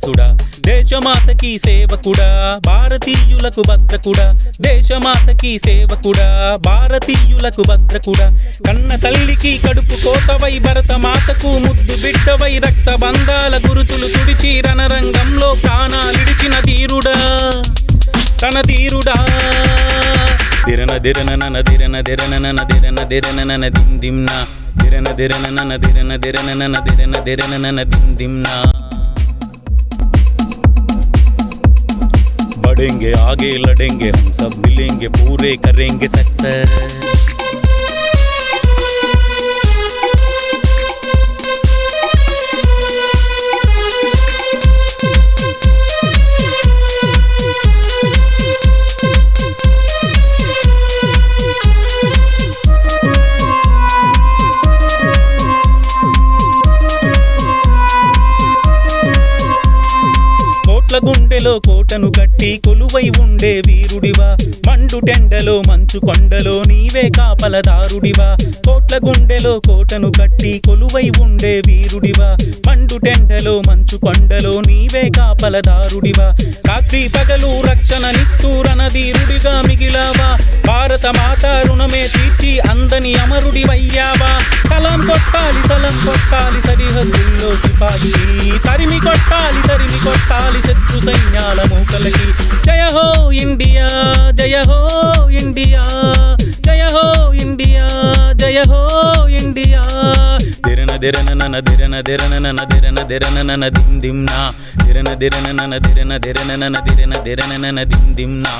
వారసుడా, దేశమాతకి సేవకుడా, భారతీయులకు భద్రకుడా, దేశమాతకి సేవకుడా, భారతీయులకు భద్రకుడా, కన్న తల్లికి కడుపు కోతవై భరతమాతకు ముద్దు బిడ్డవై రక్త బంధాల గురుతులు తుడిచి రణరంగంలో ప్రాణాలిడిచిన ధీరుడా, తన ధీరుడా. దిరన దిరన నన దిరన దిరన నన దిరన దిరన నన దిం దిమ్నా, దిరన దిరన నన దిరన దిరన నన దిరన దిరన నన దిం దిమ్నా. बढ़ेंगे आगे लड़ेंगे हम सब मिलेंगे पूरे करेंगे सक्सेस. గుండెలో కోటను కట్టి కొలువై ఉండే వీరుడివా, మండు టెండలో మంచు కొండలో నీవే కాపలదారుడివా. కోట్ల గుండెలో కోటను కట్టి కొలువై ఉండే వీరుడివా, మండు టెండలో మంచు కొండలో నీవే కాపలదారుడివా. రాత్రి పగలు రక్షణనిస్తూ రణధీరుడిగా మిగిలావా, భారత మాత రుణమే తీర్చి అందని అమరుడివయ్యావా. సలం కొట్టాలి సరిహద్దుల్లో సిపాయి, తరిమి కొట్టాలి శత్రు సైన్యాల మూకలకి. జయ హో ఇండియా, జయ హో ఇండియా, జయ హో ఇండియా, జయ హో ఇండియా. దిరన దిరన నన దిరన దిరన నన దిరన దిరన నన దిం దిమ్నా, దిరన దిరన నన దిరన దిరన నన దిరన దిరన నన దిం దిమ్నా.